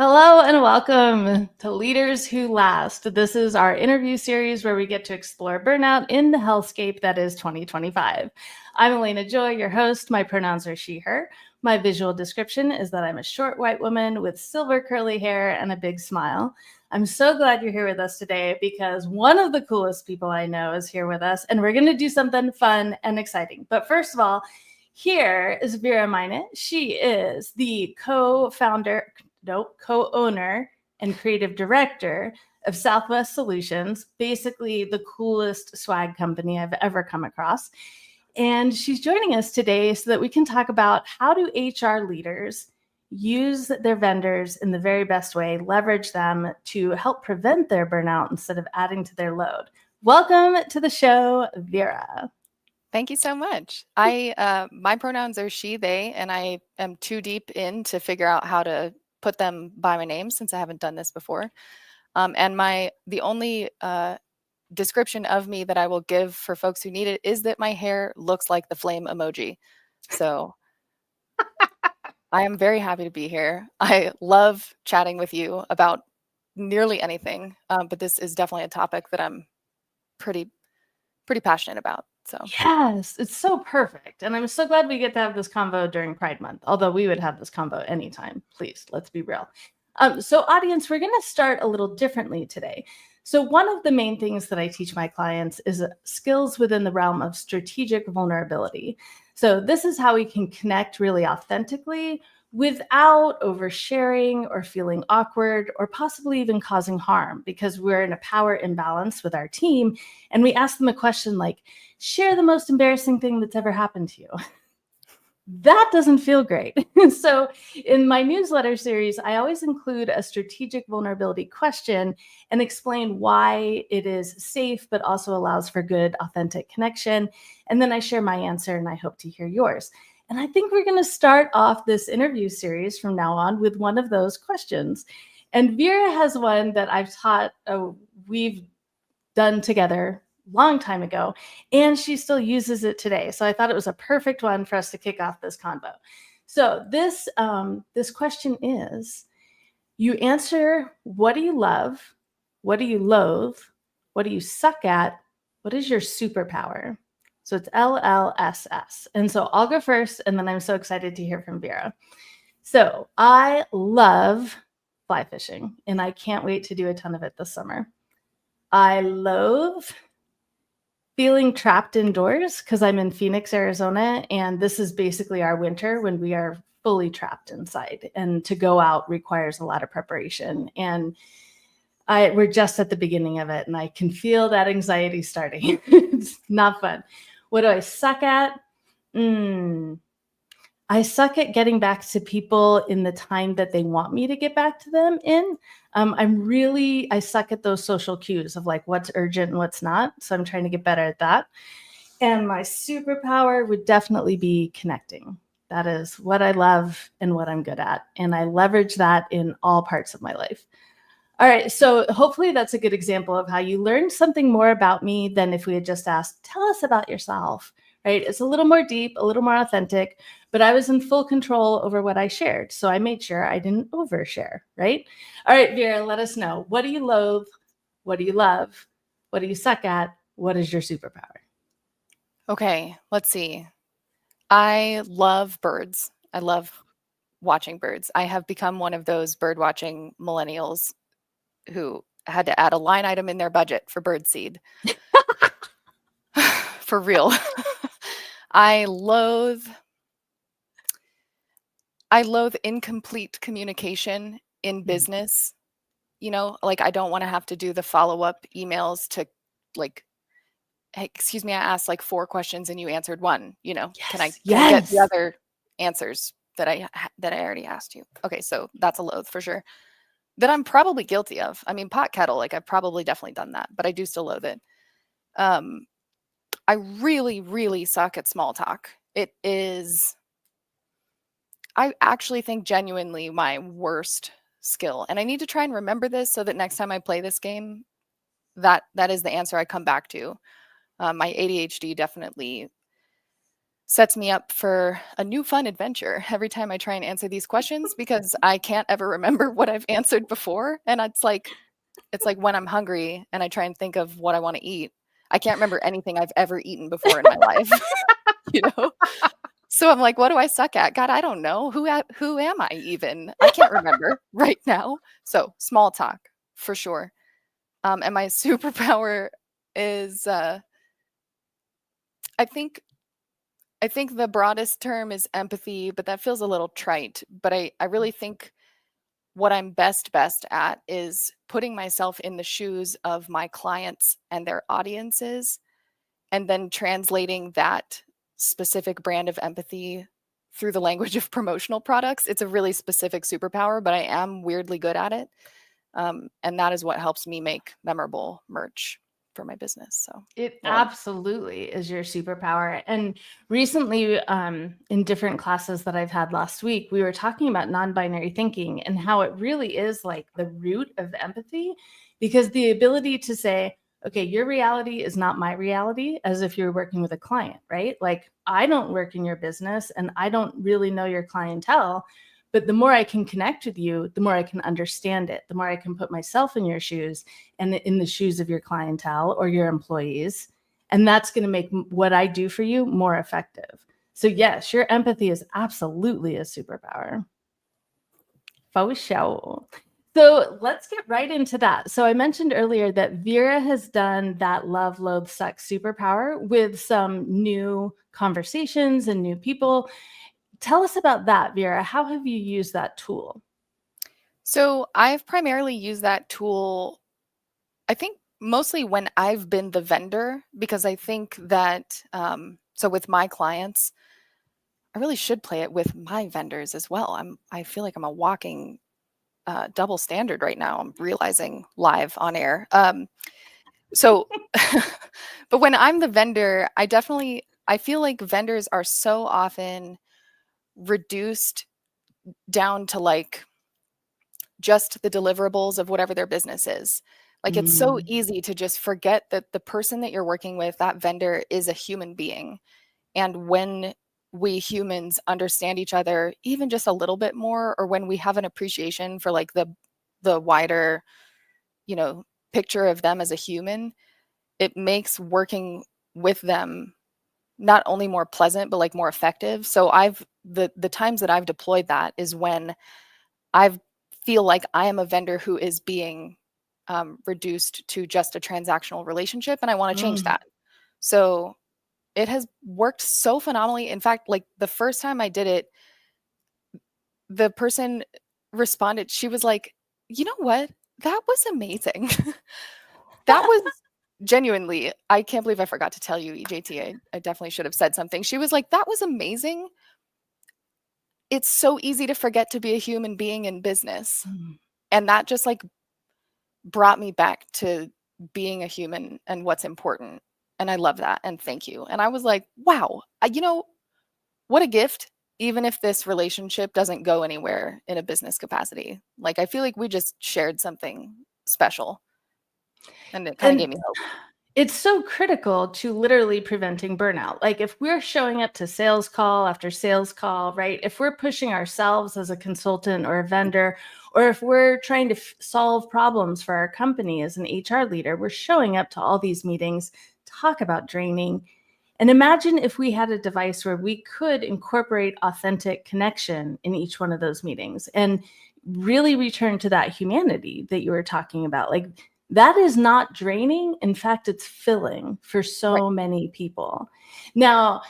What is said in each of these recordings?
Hello and welcome to Leaders Who Last. This is our interview series where we get to explore burnout in the hellscape that is 2025. I'm Elena Joy, your host. My pronouns are she, her. My visual description is that I'm a short white woman with silver curly hair and a big smile. I'm so glad you're here with us today because one of the coolest people I know is here with us, and we're going to do something fun and exciting. But first of all, here is Vera Minot. She is the co-owner and creative director of Southwest Solutions, basically the coolest swag company I've ever come across. And she's joining us today so that we can talk about how do HR leaders use their vendors in the very best way, leverage them to help prevent their burnout instead of adding to their load. Welcome to the show, Vera. Thank you so much. My pronouns are she, they, and I am too deep in to figure out how to put them by my name since I haven't done this before. The only description of me that I will give for folks who need it is that my hair looks like the flame emoji. So I am very happy to be here. I love chatting with you about nearly anything, but this is definitely a topic that I'm pretty passionate about. So Yes, it's so perfect. And I'm so glad we get to have this convo during Pride Month, although we would have this convo anytime. Please, let's be real. So, audience, we're going to start a little differently today. So, one of the main things that I teach my clients is skills within the realm of strategic vulnerability. So, this is how we can connect really authentically without oversharing or feeling awkward or possibly even causing harm because we're in a power imbalance with our team. And we ask them a question like, share the most embarrassing thing that's ever happened to you. That doesn't feel great. So, in my newsletter series, I always include a strategic vulnerability question and explain why it is safe, but also allows for good, authentic connection. And then I share my answer, and I hope to hear yours. And I think we're going to start off this interview series from now on with one of those questions. And Vera has one that I've taught, we've done together long time ago, and she still uses it today. So I thought it was a perfect one for us to kick off this convo. So this question is, you answer, what do you love? What do you loathe? What do you suck at? What is your superpower? So it's LLSS. And so I'll go first, and then I'm so excited to hear from Vera. So I love fly fishing, and I can't wait to do a ton of it this summer. I loathe feeling trapped indoors because I'm in Phoenix, Arizona, and this is basically our winter when we are fully trapped inside. And to go out requires a lot of preparation. And we're just at the beginning of it, and I can feel that anxiety starting. It's not fun. What do I suck at? I suck at getting back to people in the time that they want me to get back to them in. I suck at those social cues of like what's urgent and what's not. So I'm trying to get better at that. And my superpower would definitely be connecting. That is what I love and what I'm good at. And I leverage that in all parts of my life. All right. So hopefully that's a good example of how you learned something more about me than if we had just asked, tell us about yourself, right? It's a little more deep, a little more authentic, but I was in full control over what I shared. So I made sure I didn't overshare, right? All right, Vera, let us know. What do you loathe? What do you love? What do you suck at? What is your superpower? okay, let's see. I love birds. I love watching birds. I have become one of those bird watching millennials who had to add a line item in their budget for bird seed. For real. I loathe incomplete communication in business. You know, like I don't want to have to do the follow-up emails to like, hey, excuse me, I asked like 4 questions and you answered 1, you know. Can I get the other answers that I already asked you? Okay, so that's a loathe for sure. That I'm probably guilty of. I mean, pot kettle, like I've probably definitely done that, but I do still loathe it. I really, really suck at small talk. It is, I actually think, genuinely my worst skill. And I need to try and remember this so that next time I play this game, that is the answer I come back to. My ADHD definitely sets me up for a new fun adventure every time I try and answer these questions, because I can't ever remember what I've answered before. And it's like when I'm hungry and I try and think of what I want to eat, I can't remember anything I've ever eaten before in my life, you know? So I'm like, what do I suck at? God, I don't know. Who am I even? I can't remember right now. So small talk for sure. And my superpower is, I think I think the broadest term is empathy, but that feels a little trite. But I really think what I'm best at is putting myself in the shoes of my clients and their audiences, and then translating that specific brand of empathy through the language of promotional products. It's a really specific superpower, but I am weirdly good at it. And that is what helps me make memorable merch for my business. So It well, absolutely is your superpower. And recently, in different classes that I've had last week, we were talking about non-binary thinking and how it really is like the root of empathy, because the ability to say, okay, your reality is not my reality, as if you're working with a client, right? Like, I don't work in your business and I don't really know your clientele. But the more I can connect with you, the more I can understand it, the more I can put myself in your shoes and in the shoes of your clientele or your employees. And that's going to make what I do for you more effective. So, yes, your empathy is absolutely a superpower. For sure. So let's get right into that. So I mentioned earlier that Vera has done that love, loathe, suck superpower with some new conversations and new people. Tell us about that, Vera. How have you used that tool? so I've primarily used that tool, I think mostly when I've been the vendor, because I think that, so with my clients, I really should play it with my vendors as well. I feel like I'm a walking double standard right now. I'm realizing live on air. So, but when I'm the vendor, I feel like vendors are so often reduced down to like just the deliverables of whatever their business is. Like it's so Mm. easy to just forget that the person that you're working with, that vendor, is a human being. And when we humans understand each other even just a little bit more, or when we have an appreciation for like the wider, you know, picture of them as a human, it makes working with them not only more pleasant but like more effective. So the times that I've deployed that is when I feel like I am a vendor who is being reduced to just a transactional relationship, and I want to change Mm. that. So it has worked so phenomenally. In fact, like the first time I did it, the person responded. She was like, "You know what? That was amazing." That was genuinely, I can't believe I forgot to tell you, EJT. I definitely should have said something. She was like, "That was amazing. It's so easy to forget to be a human being in business." Mm. And that just like brought me back to being a human and what's important. And I love that. And thank you. And I was like, wow, what a gift, even if this relationship doesn't go anywhere in a business capacity. Like, I feel like we just shared something special, and it kind of gave And me hope. it's so critical to literally preventing burnout. Like if we're showing up to sales call after sales call, right? If we're pushing ourselves as a consultant or a vendor, or if we're trying to solve problems for our company as an HR leader, we're showing up to all these meetings, talk about draining. And imagine if we had a device where we could incorporate authentic connection in each one of those meetings and really return to that humanity that you were talking about. Like that is not draining. In fact, it's filling for Right. so many people. Now,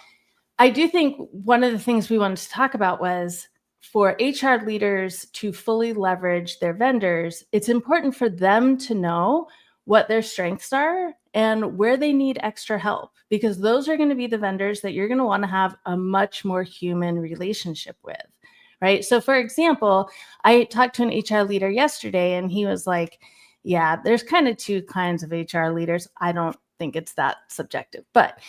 I do think one of the things we wanted to talk about was for HR leaders to fully leverage their vendors, it's important for them to know what their strengths are and where they need extra help, because those are going to be the vendors that you're going to want to have a much more human relationship with. Right. So, for example, I talked to an HR leader yesterday and he was like, yeah, there's kind of two kinds of HR leaders. I don't think it's that subjective, but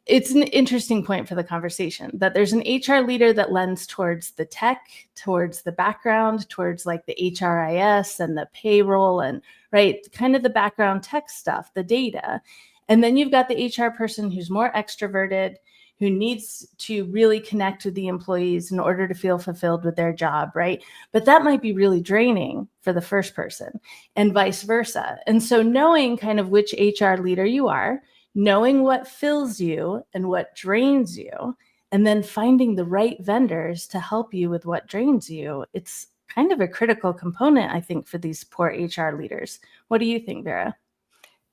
it's an interesting point for the conversation that there's an HR leader that lends towards the tech, towards the background, towards like the HRIS and the payroll and right, kind of the background tech stuff, the data. And then you've got the HR person who's more extroverted, who needs to really connect with the employees in order to feel fulfilled with their job, right? But that might be really draining for the first person and vice versa. And so knowing kind of which HR leader you are, knowing what fills you and what drains you, and then finding the right vendors to help you with what drains you, it's kind of a critical component, I think, for these poor HR leaders. What do you think, Vera?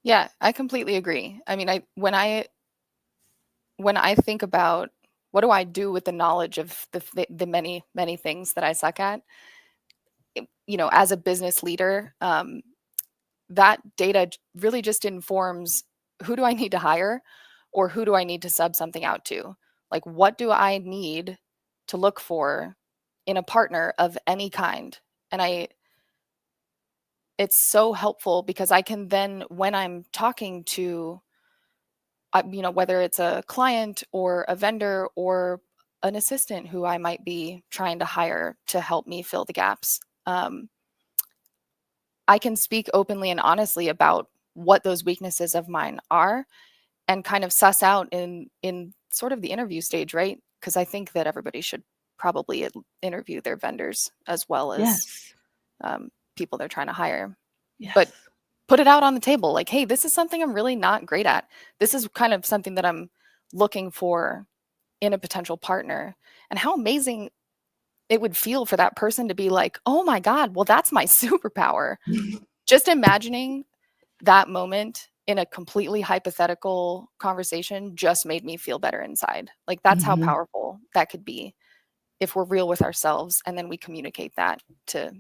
Yeah, I completely agree. I mean, when I think about what do I do with the knowledge of the many things that I suck at, as a business leader, that data really just informs who do I need to hire or who do I need to sub something out to? Like, what do I need to look for in a partner of any kind? And it's so helpful because I can then, when I'm talking to, whether it's a client or a vendor or an assistant who I might be trying to hire to help me fill the gaps, I can speak openly and honestly about what those weaknesses of mine are and kind of suss out in sort of the interview stage, right? Because I think that everybody should probably interview their vendors as well as people they're trying to hire. Yes. But put it out on the table, like, hey, this is something I'm really not great at. This is kind of something that I'm looking for in a potential partner. And how amazing it would feel for that person to be like, oh my God, well, that's my superpower. Just imagining that moment in a completely hypothetical conversation just made me feel better inside. Like, that's how powerful that could be if we're real with ourselves and then we communicate that to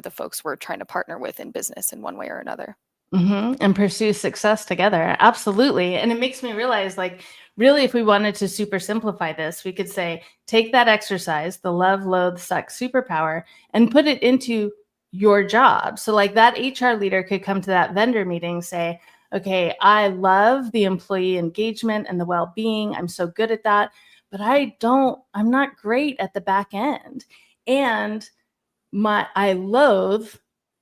the folks we're trying to partner with in business in one way or another. And pursue success together. Absolutely. And it makes me realize, like, really, if we wanted to super simplify this, we could say, take that exercise, the love, loathe, suck superpower, and put it into your job. So like that HR leader could come to that vendor meeting, say, okay, I love the employee engagement and the well-being. I'm so good at that, but I'm not great at the back end. And I loathe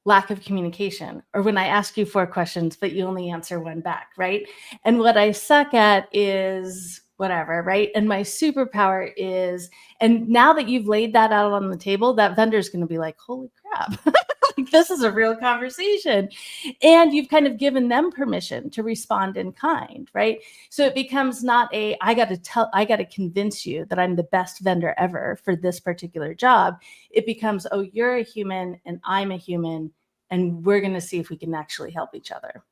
lack of communication, or when I ask you 4 questions, but you only answer 1 back, right? And what I suck at is whatever, right? And my superpower is, and now that you've laid that out on the table, that vendor's going to be like, holy crap, like, this is a real conversation. And you've kind of given them permission to respond in kind, right? So it becomes not I got to convince you that I'm the best vendor ever for this particular job. It becomes, oh, you're a human and I'm a human, and we're going to see if we can actually help each other.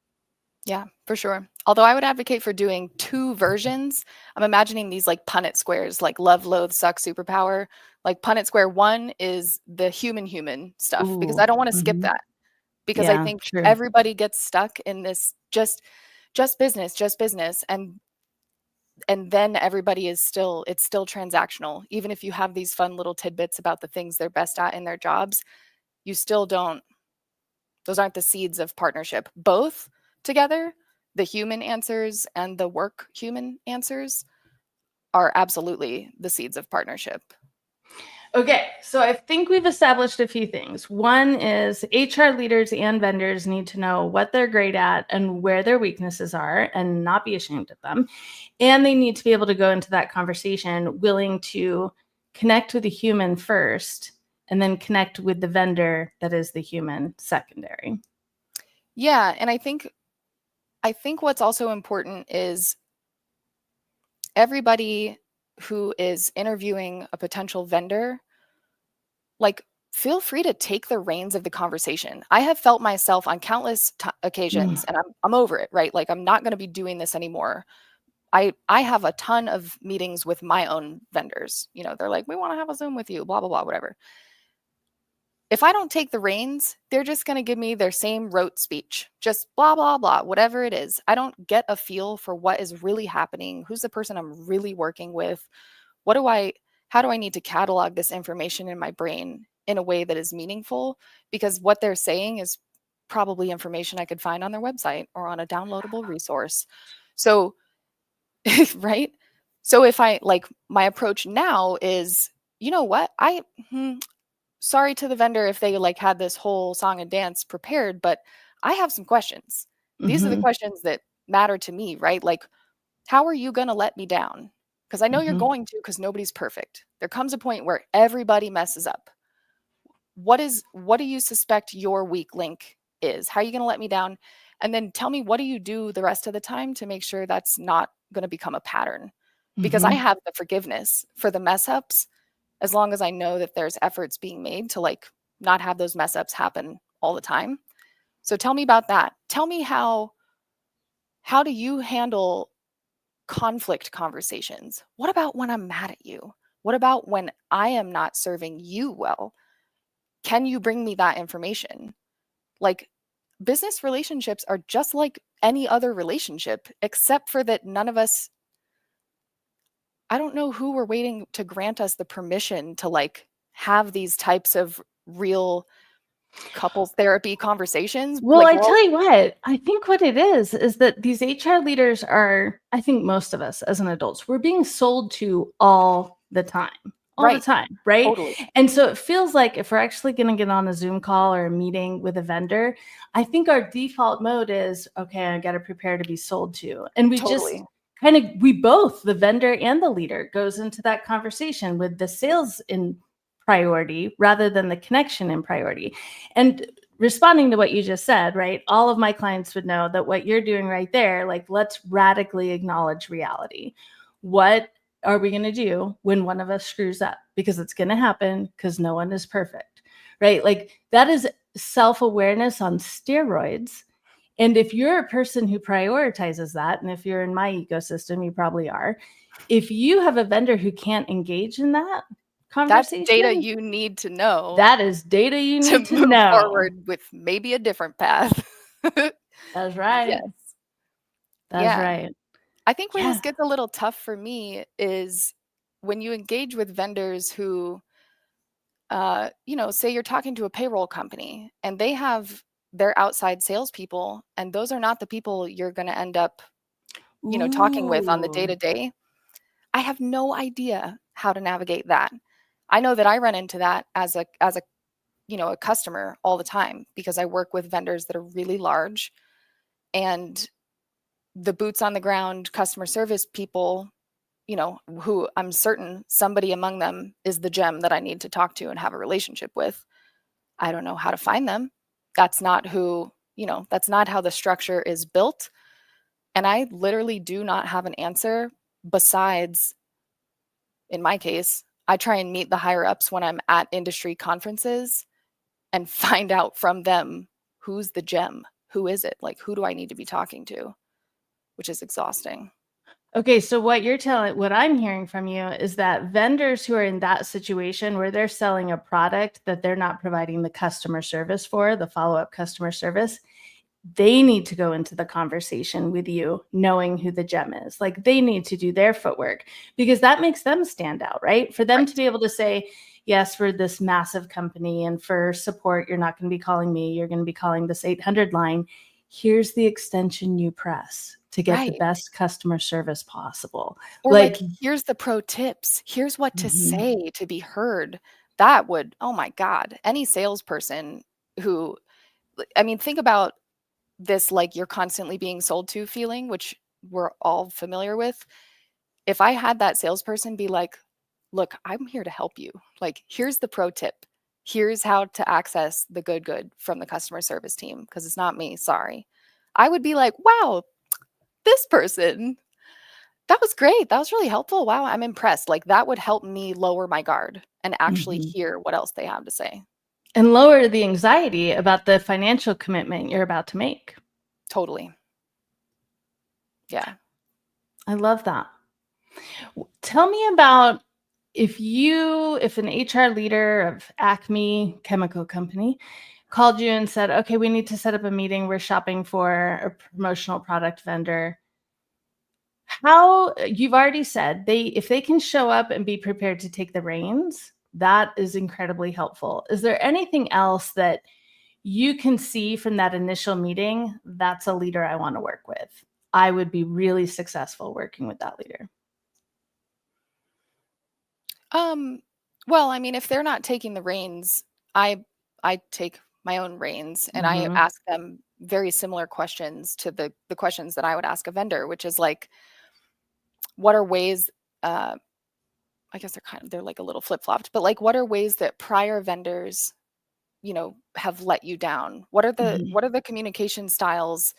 Yeah, for sure. Although I would advocate for doing 2 versions. I'm imagining these like Punnett squares, like love, loathe, suck, superpower. Like Punnett square 1 is the human stuff. Ooh, because I don't want to skip that, because I think everybody gets stuck in this just business. And then everybody it's still transactional. Even if you have these fun little tidbits about the things they're best at in their jobs, you still don't, those aren't the seeds of partnership. Both together, the human answers and the work human answers, are absolutely the seeds of partnership. Okay, so I think we've established a few things. One is HR leaders and vendors need to know what they're great at and where their weaknesses are and not be ashamed of them. And they need to be able to go into that conversation willing to connect with the human first and then connect with the vendor that is the human secondary. Yeah, and I think what's also important is everybody who is interviewing a potential vendor, like, feel free to take the reins of the conversation. I have felt myself on countless occasions, and I'm over it, right? Like, I'm not going to be doing this anymore. I have a ton of meetings with my own vendors. They're like, we want to have a Zoom with you, blah, blah, blah, whatever. If I don't take the reins, they're just going to give me their same rote speech, just blah, blah, blah, whatever it is. I don't get a feel for what is really happening. Who's the person I'm really working with? How do I need to catalog this information in my brain in a way that is meaningful? Because what they're saying is probably information I could find on their website or on a downloadable resource. So, right? So if my approach now is, you know what? Sorry to the vendor if they had this whole song and dance prepared, but I have some questions. These are the questions that matter to me, right? Like, How are you going to let me down? Because I know you're Mhm. going to, because nobody's perfect. There comes a point where everybody messes up. What do you suspect your weak link is? How are you going to let me down? And then tell me, what do you do the rest of the time to make sure that's not going to become a pattern? Because I Mhm. have the forgiveness for the mess ups as long as I know that there's efforts being made to like not have those mess ups happen all the time. So tell me about that. Tell me how do you handle conflict conversations? What about when I'm mad at you? What about when I am not serving you well? Can you bring me that information? Like, business relationships are just like any other relationship, except for that none of us, I don't know who we're waiting to grant us the permission to like have these types of real couples therapy conversations. Well, Like, I we're all tell you what, I think what it is that these HR leaders are, I think most of us as an adults, we're being sold to all the right, time, right? totally, And so it feels like if we're actually going to get on a Zoom call or a meeting with a vendor, I think our default mode is, okay, I got to prepare to be sold to. And we just totally. we both, the vendor and the leader, goes into that conversation with the sales in priority rather than the connection in priority. And responding to what you just said, right? All of my clients would know that what you're doing right there, like, let's radically acknowledge reality. What are we going to do when one of us screws up? Because it's going to happen because no one is perfect, right? Like, that is self awareness on steroids. And if you're a person who prioritizes that, and if you're in my ecosystem, you probably are. If you have a vendor who can't engage in that That's data conversation, you need to know that is data you to need to move know. forward with maybe a different path. That's right. Yes. That's Yeah. right. I think where Yeah. this gets a little tough for me is when you engage with vendors who, say you're talking to a payroll company and they have their outside salespeople, and those are not the people you're going to end up, talking with on the day Ooh. to day. I have no idea how to navigate that. I know that I run into that as a customer all the time because I work with vendors that are really large, and the boots on the ground customer service people, who I'm certain somebody among them is the gem that I need to talk to and have a relationship with. I don't know how to find them. That's not that's not how the structure is built. And I literally do not have an answer besides, in my case, I try and meet the higher ups when I'm at industry conferences and find out from them who's the gem. Who is it? Like, who do I need to be talking to? Which is exhausting. Okay, so what I'm hearing from you is that vendors who are in that situation where they're selling a product that they're not providing the customer service for, the follow-up customer service, they need to go into the conversation with you knowing who the gem is. Like, they need to do their footwork because that makes them stand out, right? For them to Right. be able to say, yes, we're this massive company, and for support, you're not going to be calling me, you're going to be calling this 800 line. Here's the extension you press to get the Right. best customer service possible. Or like, Like, here's the pro tips. Here's what to mhm. say to be heard. That would, oh my God, any salesperson who, I mean, think about this like you're constantly being sold to feeling, which we're all familiar with. If I had that salesperson be like, look, I'm here to help you. Like, here's the pro tip. Here's how to access the good from the customer service team because it's not me. Sorry. I would be like, wow, this person, that was great. That was really helpful. Wow, I'm impressed. Like, that would help me lower my guard and actually Mhm. hear what else they have to say. And lower the anxiety about the financial commitment you're about to make. Totally. Yeah. I love that. Tell me about if an HR leader of Acme Chemical Company called you and said, okay, we need to set up a meeting. We're shopping for a promotional product vendor. How you've already said if they can show up and be prepared to take the reins, that is incredibly helpful. Is there anything else that you can see from that initial meeting? That's a leader I want to work with. I would be really successful working with that leader. Um, well, I mean, if they're not taking the reins, I I take my own reins and I Mhm. ask them very similar questions to the questions that I would ask a vendor, which is like, what are ways, I guess they're like a little flip-flopped, but like what are ways that prior vendors, have let you down? What are Mhm. the communication styles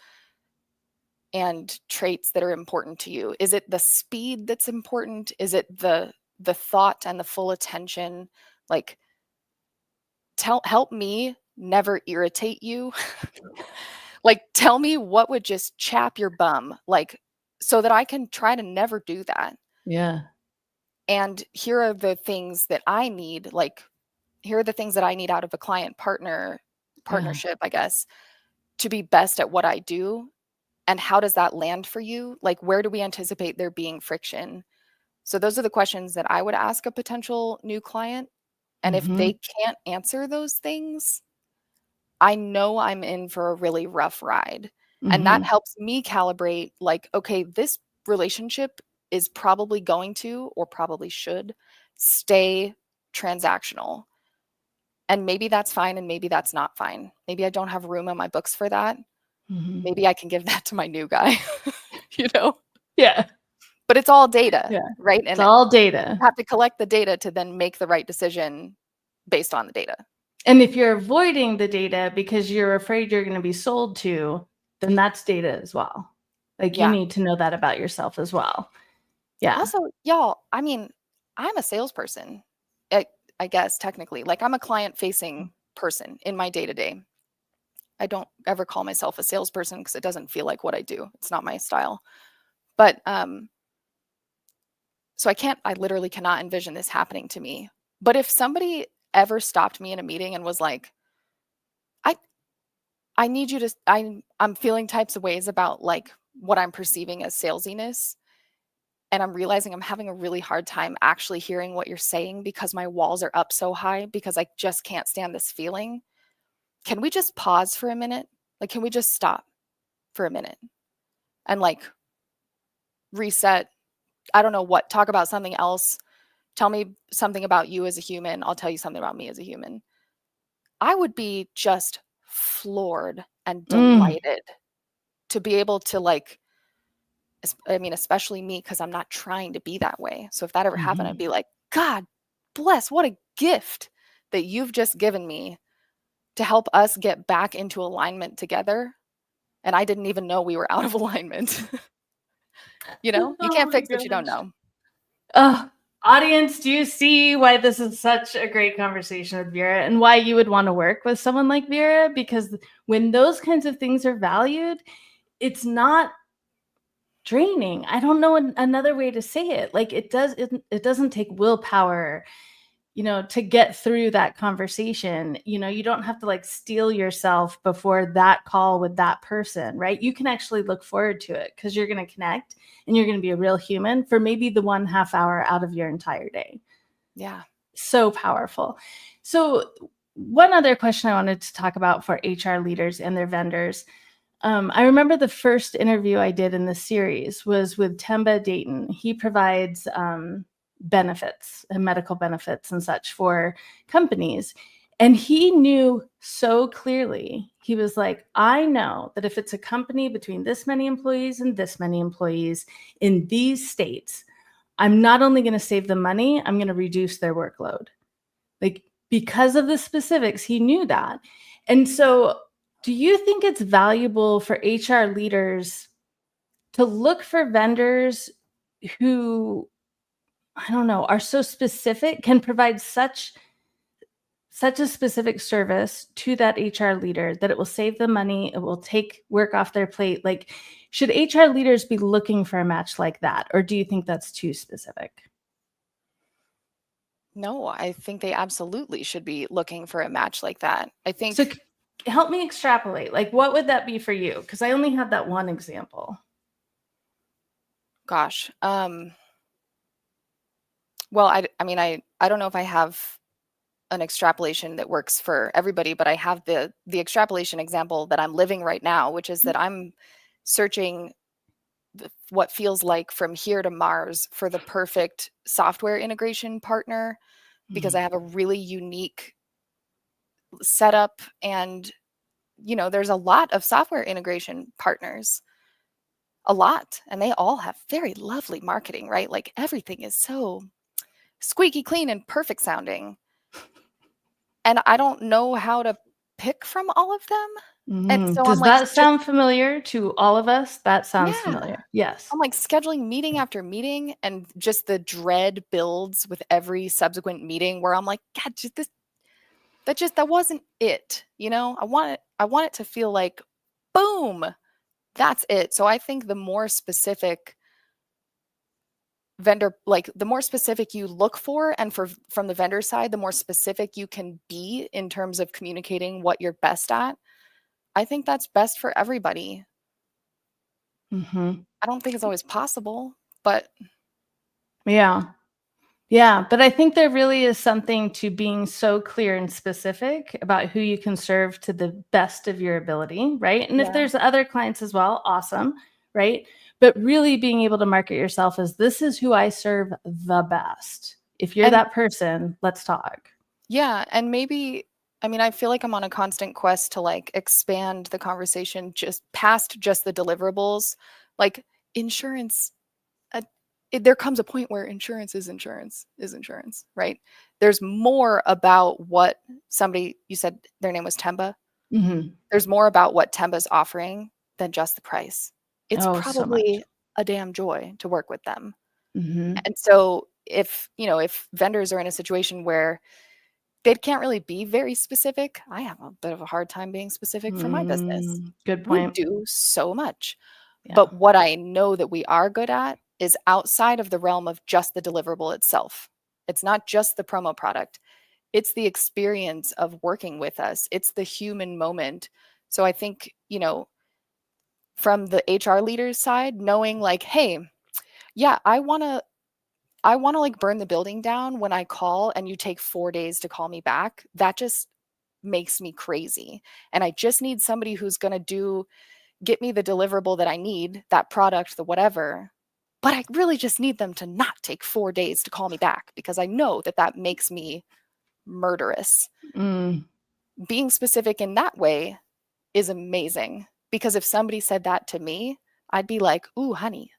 and traits that are important to you? Is it the speed that's important? Is it the thought and the full attention? Like help me never irritate you. Like tell me what would just chap your bum, like so that I can try to never do that. Yeah. And here are the things that I need, like here are the things that I need out of a Yeah. partnership, I guess, to be best at what I do. And how does that land for you? Like where do we anticipate there being friction? So those are the questions that I would ask a potential new client. And if Mhm. they can't answer those things, I know I'm in for a really rough ride. And that Mhm. helps me calibrate like, okay, this relationship is probably going to or probably should stay transactional. And maybe that's fine and maybe that's not fine. Maybe I don't have room on my books for that. Mhm. Maybe I can give that to my new guy, you know? Yeah. But it's all data, Yeah. right? It's And all you data. have to collect the data to then make the right decision based on the data. And if you're avoiding the data because you're afraid you're gonna be sold to, then that's data as well. Like, you Yeah. need to know that about yourself as well. Yeah. Also, y'all, I mean, I'm a salesperson, I, I guess technically. Like I'm a client facing person in my day to day. I don't ever call myself a salesperson because it doesn't feel like what I do. It's not my style. But so I literally cannot envision this happening to me. But if somebody ever stopped me in a meeting and was like, I I need you to I'm feeling types of ways about like what I'm perceiving as salesiness, and I'm realizing I'm having a really hard time actually hearing what you're saying because my walls are up so high because I just can't stand this feeling. Can we just pause for a minute? Like can we just stop for a minute and like reset? I don't know what, talk about something else. Tell me something about you as a human. I'll tell you something about me as a human. I would be just floored and Mm. delighted to be able to like, I mean, especially me, because I'm not trying to be that way. So if that ever happened, I'd Mhm. be like, God bless, what a gift that you've just given me to help us get back into alignment together. And I didn't even know we were out of alignment. You Oh can't my fix what you don't gosh. know. Audience, do you see why this is such a great conversation with Vera and why you would want to work with someone like Vera? Because when those kinds of things are valued, it's not draining. I don't know another way to say it. Like it doesn't take willpower, to get through that conversation. You don't have to like steel yourself before that call with that person, right? You can actually look forward to it because you're going to connect and you're going to be a real human for maybe the 1/2 hour out of your entire day. Yeah. So powerful. So, one other question I wanted to talk about for HR leaders and their vendors. I remember the first interview I did in the series was with Temba Dayton. He provides benefits and medical benefits and such for companies. And he knew so clearly, he was like, I know that if it's a company between this many employees and this many employees in these states, I'm not only going to save them money, I'm going to reduce their workload. Like, because of the specifics, he knew that. And so, do you think it's valuable for HR leaders to look for vendors who, I don't know, are so specific, can provide such a specific service to that HR leader that it will save them money, it will take work off their plate? Like, should HR leaders be looking for a match like that, or do you think that's too specific? No, I think they absolutely should be looking for a match like that. I So think, help me extrapolate. Like, what would that be for you? Because I only have that one example. gosh, well, I mean, I don't know if I have an extrapolation that works for everybody, but I have the extrapolation example that I'm living right now, which is that I'm searching what feels like from here to Mars for the perfect software integration partner because I Mhm. have a really unique setup, and there's a lot of software integration partners. a lot, and they all have very lovely marketing, right? Like everything is so squeaky clean and perfect sounding. And I don't know how to pick from all of them. And so I'm Does like, that sound familiar to all of us? That sounds yeah. familiar. Yes. I'm like scheduling meeting after meeting, and just the dread builds with every subsequent meeting where I'm like, God, just this that wasn't it. I want it to feel like boom, that's it. So I think the more specific vendor, like the more specific you look for, and from the vendor side, the more specific you can be in terms of communicating what you're best at. I think that's best for everybody. Hmm. I don't think it's always possible, but Yeah. Yeah. But I think there really is something to being so clear and specific about who you can serve to the best of your ability. Right. And if yeah. there's other clients as well, awesome. Right. But really being able to market yourself as this is who I serve the best. If you're And that person, let's talk. yeah, and maybe, I mean, I feel like I'm on a constant quest to like expand the conversation just past just the deliverables. Like insurance, uh, there comes a point where is insurance, right? There's more about what somebody, you said their name was Temba. Hmm. There's more about what Temba's offering than just the price. It's Oh, so much. probably a damn joy to work with them. Hmm. And so if vendors are in a situation where they can't really be very specific, I have a bit of a hard time being specific for my business. Good We point. do so much. Yeah. But what I know that we are good at is outside of the realm of just the deliverable itself. It's not just the promo product, it's the experience of working with us, it's the human moment. So I think, from the HR leaders side, knowing like, hey, yeah, I want to like burn the building down when I call and you take 4 days to call me back. That just makes me crazy. And I just need somebody who's going to get me the deliverable that I need, that product, the whatever. But I really just need them to not take 4 days to call me back, because I know that that makes me murderous. Mm. Being specific in that way is amazing, because if somebody said that to me, I'd be like, "Ooh, honey,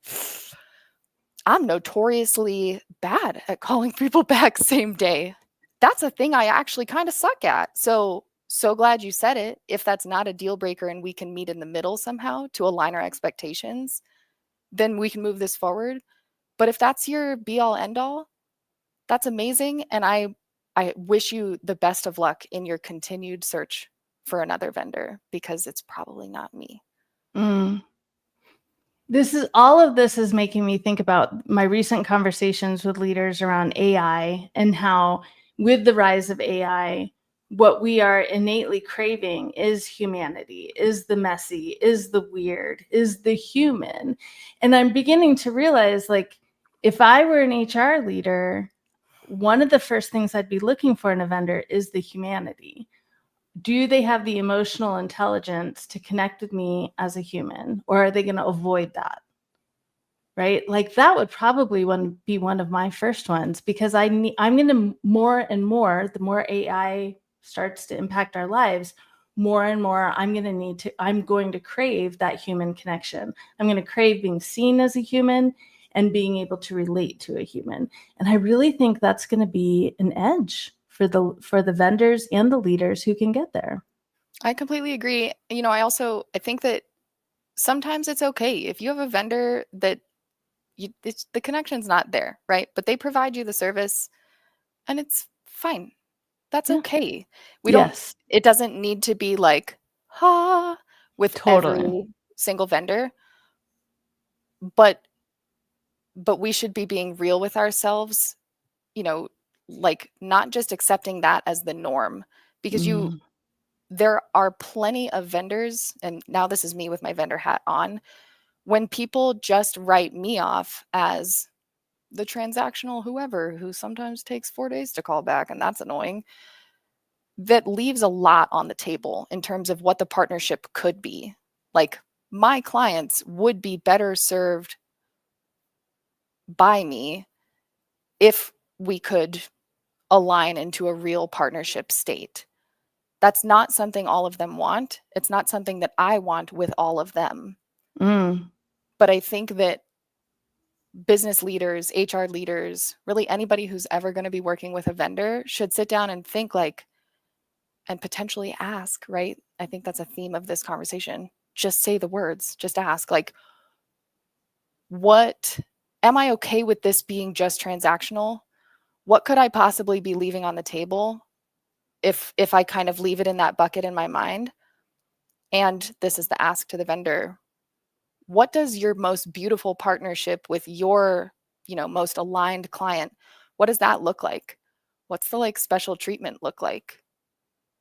I'm notoriously bad at calling people back same day. That's a thing I actually kind of suck at." So glad you said it. If that's not a deal breaker and we can meet in the middle somehow to align our expectations, then we can move this forward. But if that's your be all end all, that's amazing. And I wish you the best of luck in your continued search for another vendor, because it's probably not me. Mm. All of this is making me think about my recent conversations with leaders around AI and how, with the rise of AI, what we are innately craving is humanity, is the messy, is the weird, is the human. And I'm beginning to realize, like, if I were an HR leader, one of the first things I'd be looking for in a vendor is the humanity. Do they have the emotional intelligence to connect with me as a human, or are they going to avoid that? Right? Like that would probably be one of my first ones, because I'm going to more and more, the more AI starts to impact our lives, more and more I'm going to crave that human connection. I'm going to crave being seen as a human and being able to relate to a human. And I really think that's going to be an edge for the vendors and the leaders who can get there. I completely agree. I think that sometimes it's okay if you have a vendor that the connection's not there, right? But they provide you the service, and it's fine. That's Yeah. okay. We don't Yes, It doesn't need to be like, ha, with totally. every single vendor, but we should be being real with ourselves, you know, like not just accepting that as the norm, because Mm, there are plenty of vendors, and now this is me with my vendor hat on, when people just write me off as the transactional whoever who sometimes takes 4 days to call back, and that's annoying. That leaves a lot on the table in terms of what the partnership could be. Like, my clients would be better served by me if we could align into a real partnership state. That's not something all of them want. It's not something that I want with all of them. mm. But I think that business leaders, HR leaders, really anybody who's ever going to be working with a vendor should sit down and think like, and potentially ask, right? I think that's a theme of this conversation. Just say the words, just ask, like, what am I okay with this being just transactional? What could I possibly be leaving on the table if I kind of leave it in that bucket in my mind? And this is the ask to the vendor. What does your most beautiful partnership with your, most aligned client, what does that look like? What's the like special treatment look like?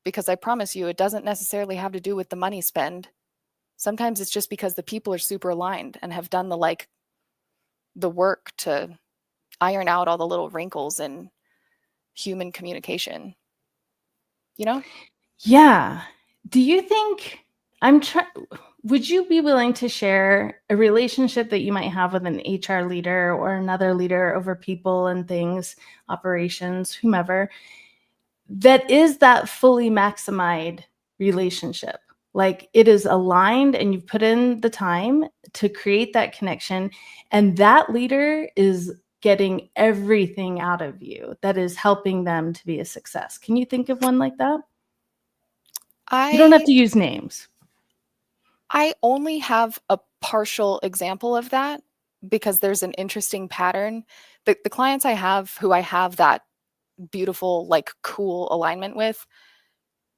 Because I promise you, it doesn't necessarily have to do with the money spend. Sometimes it's just because the people are super aligned and have done the work to iron out all the little wrinkles in human communication. Yeah. Do you think would you be willing to share a relationship that you might have with an HR leader or another leader over people and things, operations, whomever, that is that fully maximized relationship? Like it is aligned and you've put in the time to create that connection, and that leader is getting everything out of you that is helping them to be a success. Can you think of one like that? You don't have to use names. I only have a partial example of that because there's an interesting pattern. The clients I have who I have that beautiful, like cool alignment with,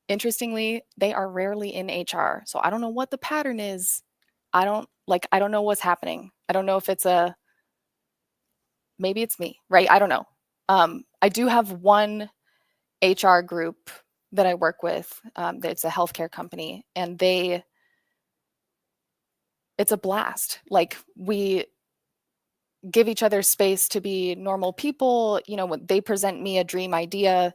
interestingly, they are rarely in HR. So I don't know what the pattern is. I don't know what's happening. I don't know if maybe it's me, right? I don't know. I do have one HR group that I work with. It's a healthcare company, and it's a blast. Like we give each other space to be normal people. When they present me a dream idea,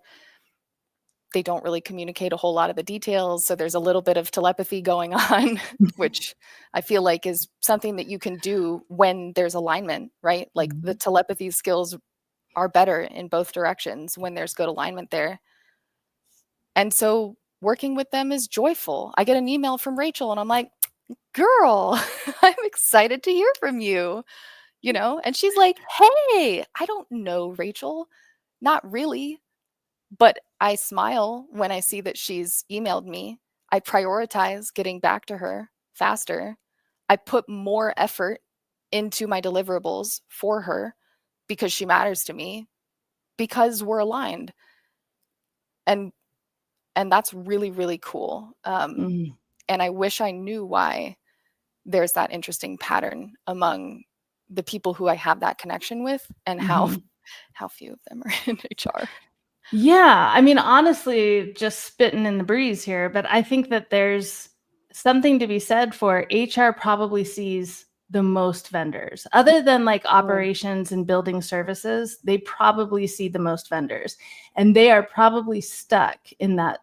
they don't really communicate a whole lot of the details. So there's a little bit of telepathy going on, which I feel like is something that you can do when there's alignment, right? Like the telepathy skills are better in both directions when there's good alignment there. And so working with them is joyful. I get an email from Rachel and I'm like, girl, I'm excited to hear from you, and she's like, hey, I don't know Rachel, not really, but I smile when I see that she's emailed me. I prioritize getting back to her faster. I put more effort into my deliverables for her because she matters to me, because we're aligned. And that's really, really cool. And I wish I knew why there's that interesting pattern among the people who I have that connection with, and how few of them are in HR. Yeah. I mean, honestly, just spitting in the breeze here, but I think that there's something to be said for HR probably sees the most vendors. Other than like operations and building services, they probably see the most vendors. And they are probably stuck in that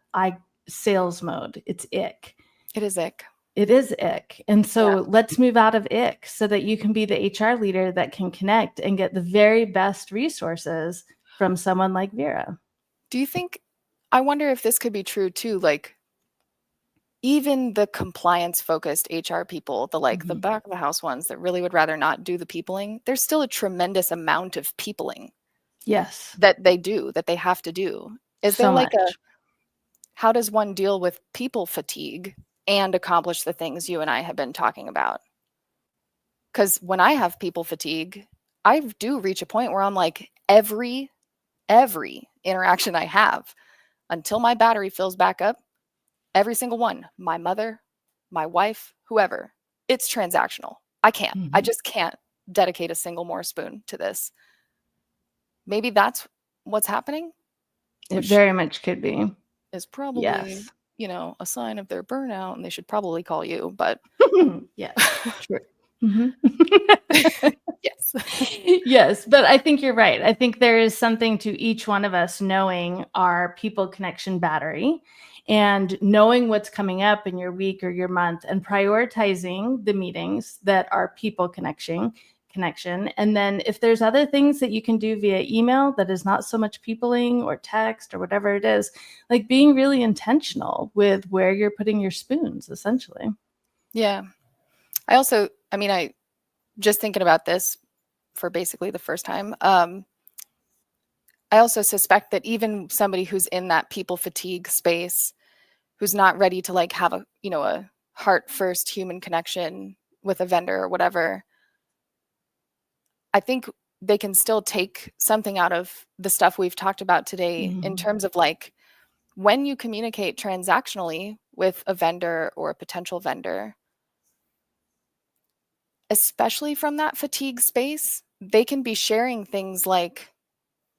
sales mode. It's ick. It is ick. It is ick. And so let's move out of ick so that you can be the HR leader that can connect and get the very best resources from someone like Vera. Do you think, I wonder if this could be true too, like even the compliance focused HR people, the back of the house ones that really would rather not do the peopling, there's still a tremendous amount of peopling. Yes. That they have to do. Is there like how does one deal with people fatigue and accomplish the things you and I have been talking about? Because when I have people fatigue, I do reach a point where I'm like, every interaction I have, until my battery fills back up, every single one, my mother, my wife, whoever, it's transactional. I just can't dedicate a single more spoon to this. Maybe that's what's happening. It very much could be. Is probably, a sign of their burnout, and they should probably call you, but yeah, sure. Yes. Yes, but I think you're right. I think there is something to each one of us knowing our people connection battery and knowing what's coming up in your week or your month and prioritizing the meetings that are people connection. And then if there's other things that you can do via email that is not so much peopling or text or whatever it is, like being really intentional with where you're putting your spoons, essentially. Yeah. I just thinking about this for basically the first time, I also suspect that even somebody who's in that people fatigue space, who's not ready to like have a heart first human connection with a vendor or whatever, I think they can still take something out of the stuff we've talked about today in terms of like when you communicate transactionally with a vendor or a potential vendor, especially from that fatigue space, they can be sharing things like,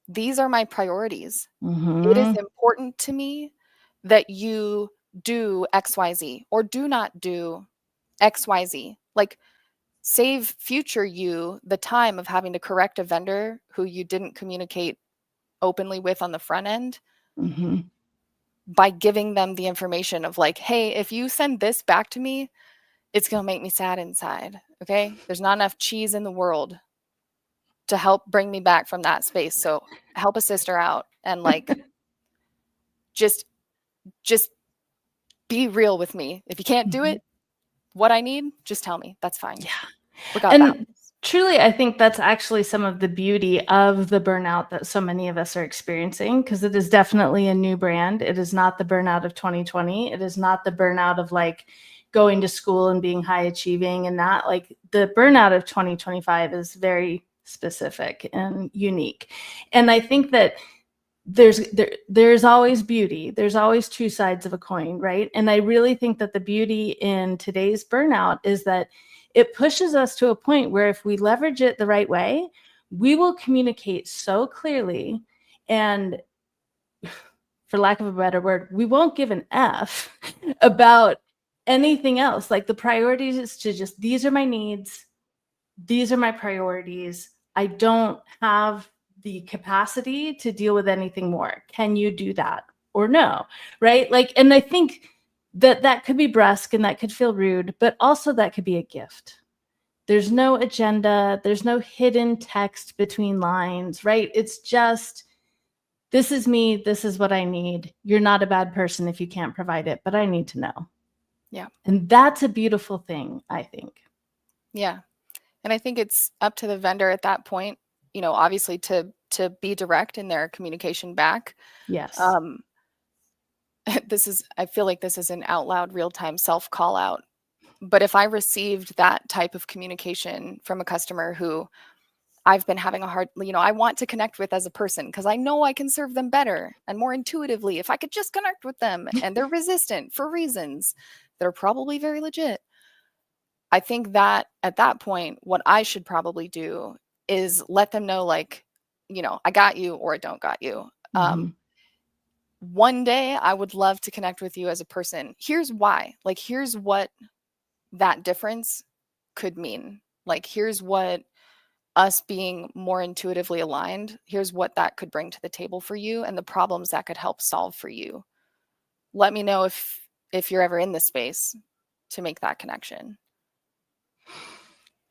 these are my priorities. It is important to me that you do XYZ or do not do XYZ. Like, save future you the time of having to correct a vendor who you didn't communicate openly with on the front end by giving them the information of like, hey, if you send this back to me, it's going to make me sad inside. Okay. There's not enough cheese in the world to help bring me back from that space. So help a sister out and like, just be real with me. If you can't do it, what I need, just tell me. That's fine. Yeah. We got And that. truly, I think that's actually some of the beauty of the burnout that so many of us are experiencing, because it is definitely a new brand. It is not the burnout of 2020. It is not the burnout of like going to school and being high achieving and that. Like, the burnout of 2025 is very specific and unique. And I think that there's always beauty. There's always two sides of a coin, right? And I really think that the beauty in today's burnout is that it pushes us to a point where if we leverage it the right way, we will communicate so clearly, and for lack of a better word, we won't give an F about anything else. Like, the priorities is to just, these are my needs, these are my priorities. I don't have the capacity to deal with anything more. Can you do that or no? Right? Like, and I think that could be brusque and that could feel rude, but also that could be a gift. There's no agenda, there's no hidden text between lines, right? It's just, this is me, this is what I need. You're not a bad person if you can't provide it, but I need to know. Yeah. And that's a beautiful thing, I think. Yeah. And I think it's up to the vendor at that point, obviously to be direct in their communication back. Yes. I feel like this is an out loud real-time self call out. But if I received that type of communication from a customer who I've been having a hard, I want to connect with as a person because I know I can serve them better and more intuitively if I could just connect with them, and they're resistant for reasons that are probably very legit. I think that at that point, what I should probably do is let them know, like, I got you or I don't got you. One day I would love to connect with you as a person. Here's why. Like, here's what that difference could mean. Like, here's what us being more intuitively aligned, here's what that could bring to the table for you and the problems that could help solve for you. Let me know if you're ever in this space to make that connection.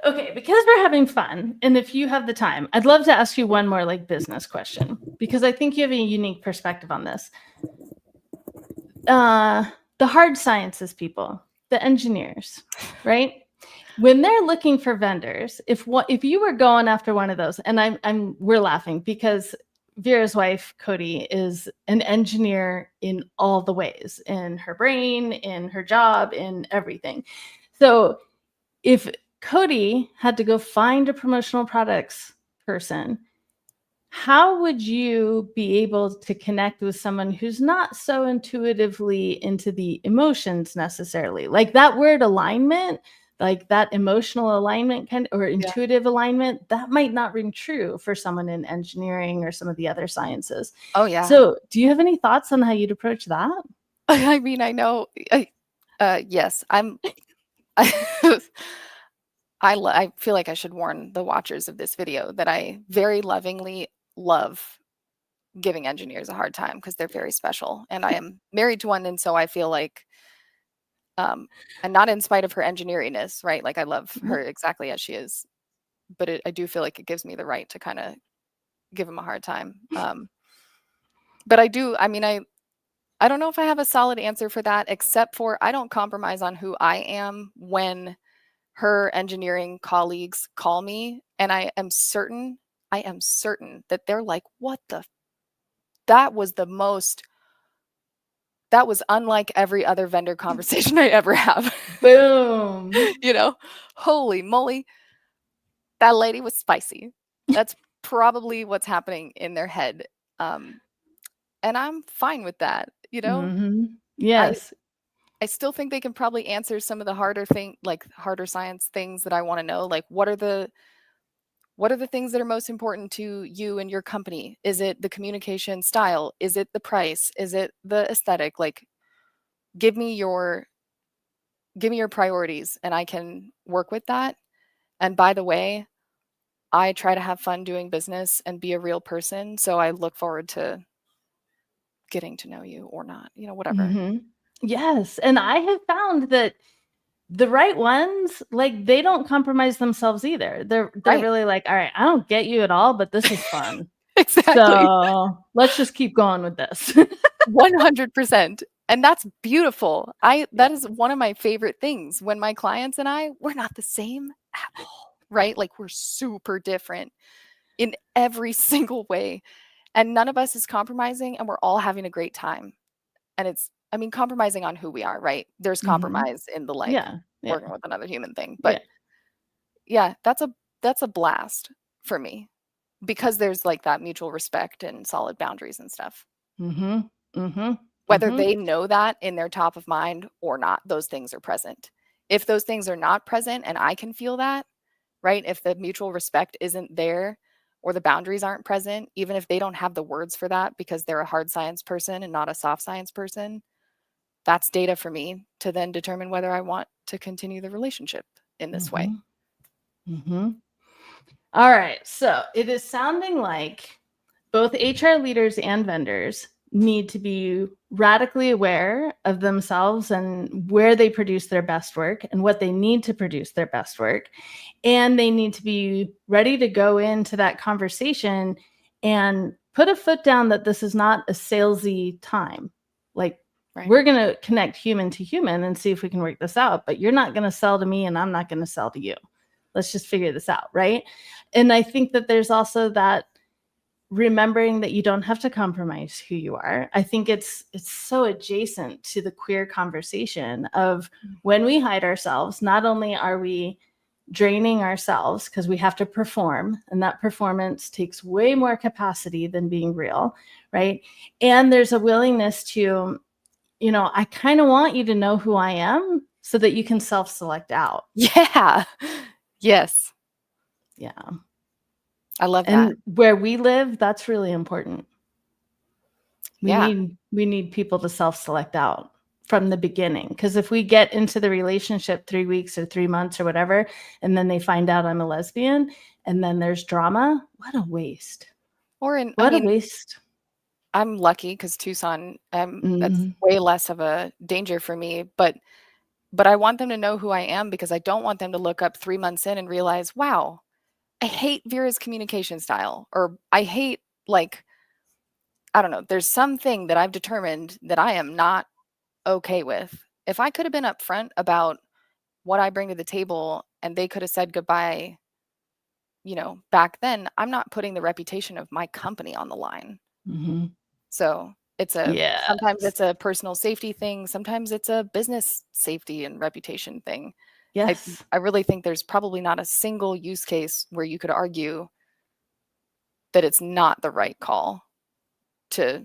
Okay, because we're having fun, and if you have the time, I'd love to ask you one more like business question, because I think you have a unique perspective on this. The hard sciences people, the engineers, right? When they're looking for vendors, if you were going after one of those, and we're laughing because Vera's wife, Cody, is an engineer in all the ways, in her brain, in her job, in everything. So if Cody had to go find a promotional products person, how would you be able to connect with someone who's not so intuitively into the emotions necessarily? Like, that word alignment, like that emotional alignment or intuitive alignment, that might not ring true for someone in engineering or some of the other sciences. Oh, yeah. So do you have any thoughts on how you'd approach that? I mean, I know. Yes, I feel like I should warn the watchers of this video that I very lovingly love giving engineers a hard time because they're very special, and I am married to one, and so I feel like, and not in spite of her engineeriness, right? Like, I love her exactly as she is, but I do feel like it gives me the right to kind of give them a hard time. But I do. I mean, I don't know if I have a solid answer for that, except for I don't compromise on who I am when her engineering colleagues call me, and I am certain that they're like, what the, that was unlike every other vendor conversation I ever have. Boom. You know, holy moly, that lady was spicy. That's probably what's happening in their head. And I'm fine with that, you know? Mhm. Yes. I still think they can probably answer some of the harder science things that I want to know. Like, what are the things that are most important to you and your company? Is it the communication style? Is it the price? Is it the aesthetic? Like, give me your priorities and I can work with that. And by the way, I try to have fun doing business and be a real person. So I look forward to getting to know you or not, whatever. Mhm. Yes, and I have found that the right ones, like, they don't compromise themselves either. They're Right. really like, "All right, I don't get you at all, but this is fun. Exactly. So, let's just keep going with this." 100%. And that's beautiful. Yeah. That is one of my favorite things when my clients and we're not the same at all, right? Like, we're super different in every single way. And none of us is compromising, and we're all having a great time. And compromising on who we are, right? There's Mhm. compromise in the Yeah, yeah, working with another human thing. yeah. But yeah, that's a blast for me because there's like that mutual respect and solid boundaries and stuff. Mhm, mhm, Whether mhm. they know that in their top of mind or not, those things are present. If those things are not present and I can feel that, right? If the mutual respect isn't there or the boundaries aren't present, even if they don't have the words for that because they're a hard science person and not a soft science person, that's data for me to then determine whether I want to continue the relationship in this way. Mhm, mhm. All right, so it is sounding like both HR leaders and vendors need to be radically aware of themselves and where they produce their best work and what they need to produce their best work. And they need to be ready to go into that conversation and put a foot down that this is not a salesy time. Like, Right. we're going to connect human to human and see if we can work this out, but you're not going to sell to me and I'm not going to sell to you. Let's just figure this out, right? And I think that there's also that remembering that you don't have to compromise who you are. I think it's so adjacent to the queer conversation of when we hide ourselves, not only are we draining ourselves because we have to perform, and that performance takes way more capacity than being real, right? And there's a willingness to, I kind of want you to know who I am so that you can self-select out. Yeah. Yes. Yeah. I love that. And where we live, that's really important. Yeah. We need people to self-select out from the beginning. Because if we get into the relationship 3 weeks or 3 months or whatever, and then they find out I'm a lesbian, and then there's drama, what a waste. A Waste. I'm lucky because Tucson, that's Mhm. way less of a danger for me. But I want them to know who I am because I don't want them to look up 3 months in and realize, wow, I hate Vera's communication style, or I hate, like, I don't know, there's something that I've determined that I am not okay with. If I could have been upfront about what I bring to the table and they could have said goodbye, back then, I'm not putting the reputation of my company on the line. Mhm. So sometimes Yes. it's a personal safety thing. Sometimes it's a business safety and reputation thing. Yes. I really think there's probably not a single use case where you could argue that it's not the right call to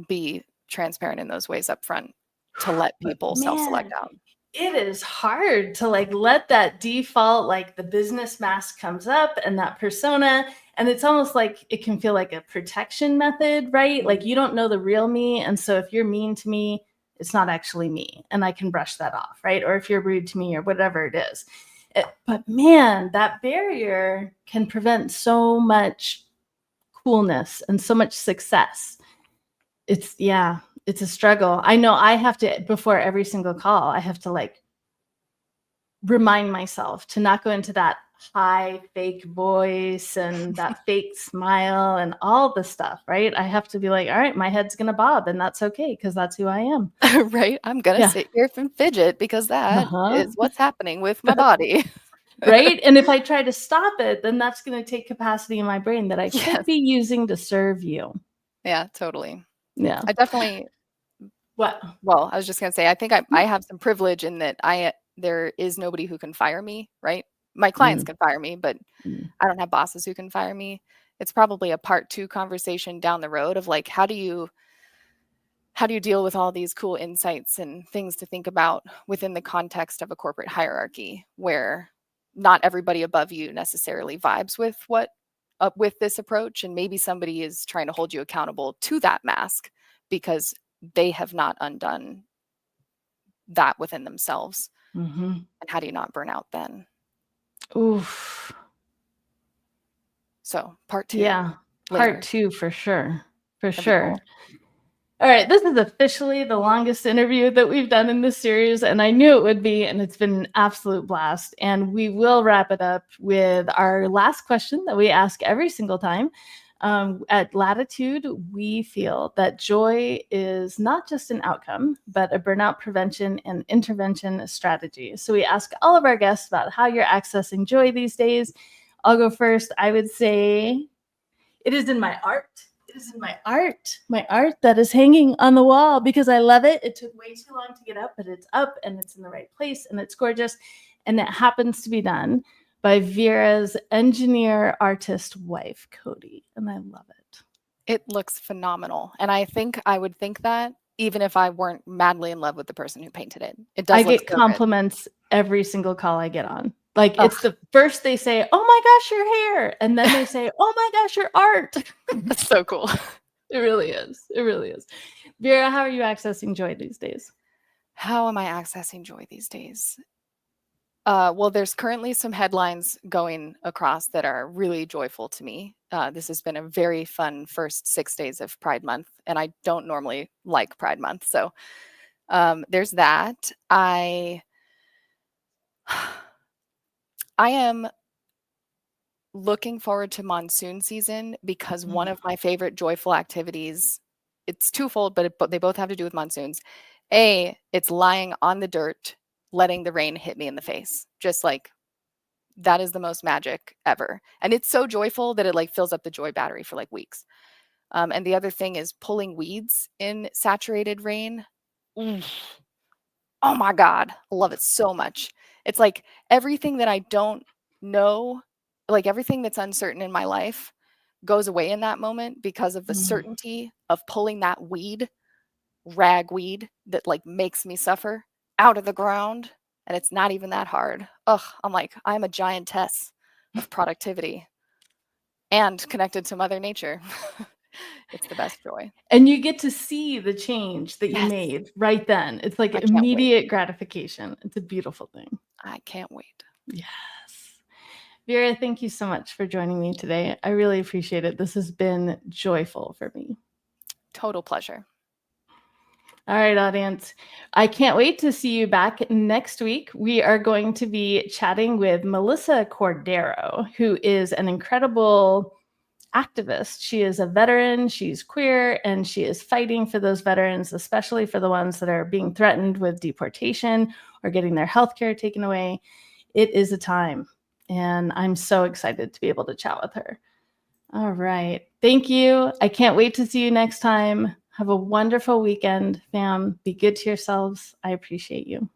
be transparent in those ways up front, to let But people self-select man, out. it is hard to like let that default, like the business mask comes up and that persona, and it's almost like it can feel like a protection method, right? Like you don't know the real me, and so if you're mean to me, it's not actually me, and I can brush that off, right? Or if you're rude to me or whatever it is. But man, that barrier can prevent so much coolness and so much success. It's a struggle. I know I have to, before every single call, I have to like remind myself to not go into that high fake voice and that fake smile and all the stuff, right? I have to be like, all right, my head's gonna bob, and that's okay because that's who I am. Right? I'm gonna Yeah. sit here and fidget because that Uh-huh. is what's happening with my body. Right? And if I try to stop it, then that's going to take capacity in my brain that I could Yes. be using to serve you. Yeah, totally. Yeah. I definitely What? Well, I was just gonna say, I think I have some privilege in that there is nobody who can fire me, right? My clients Mm, can fire me, but mm, I don't have bosses who can fire me. It's probably a part 2 conversation down the road of like, how do you deal with all these cool insights and things to think about within the context of a corporate hierarchy where not everybody above you necessarily vibes with this approach, and maybe somebody is trying to hold you accountable to that mask because they have not undone that within themselves. mhm. And how do you not burn out then? Oof. So part 2 Yeah. Part later. 2 for sure. For That'd be sure. cool. All right, this is officially the longest interview that we've done in this series, and I knew it would be, and it's been an absolute blast. And we will wrap it up with our last question that we ask every single time. At Latitude, we feel that joy is not just an outcome, but a burnout prevention and intervention strategy. So we ask all of our guests about how you're accessing joy these days. I'll go first. I would say it is in my art. It is in my art that is hanging on the wall because I love it. It took way too long to get up, but it's up and it's in the right place and it's gorgeous. And it happens to be done by Vera's engineer artist wife, Cody. And I love it. It looks phenomenal. And I think I would think that even if I weren't madly in love with the person who painted it. It does I look get so good. compliments every single call I get on. Like Ugh. it's the first they say, "Oh my gosh, your hair," and then they say, "Oh my gosh, your art." That's so cool. It really is. It really is. Vera, how are you accessing joy these days? How am I accessing joy these days? Well, there's currently some headlines going across that are really joyful to me. This has been a very fun first 6 days of Pride Month, and I don't normally like Pride Month. So there's that. I am looking forward to monsoon season because one of my favorite joyful activities, it's twofold, but they both have to do with monsoons. It's lying on the dirt, letting the rain hit me in the face. Just like that is the most magic ever. And it's so joyful that it like fills up the joy battery for like weeks. And the other thing is pulling weeds in saturated rain. Mm. Oh my God, I love it so much. It's like everything that I don't know, like everything that's uncertain in my life goes away in that moment because of the certainty of pulling that ragweed that like makes me suffer out of the ground. And it's not even that hard. Ugh, I'm like, I'm a giantess of productivity and connected to Mother Nature. It's the best joy. And you get to see the change that you Yes. made right then. It's like I can't wait. immediate gratification. It's a beautiful thing. I can't wait. Yes. Vera, thank you so much for joining me today. I really appreciate it. This has been joyful for me. Total pleasure. All right, audience. I can't wait to see you back next week. We are going to be chatting with Melissa Cordero, who is an incredible activist. She is a veteran, she's queer, and she is fighting for those veterans, especially for the ones that are being threatened with deportation or getting their healthcare taken away. It is a time, and I'm so excited to be able to chat with her. All right. Thank you. I can't wait to see you next time. Have a wonderful weekend, fam. Be good to yourselves. I appreciate you.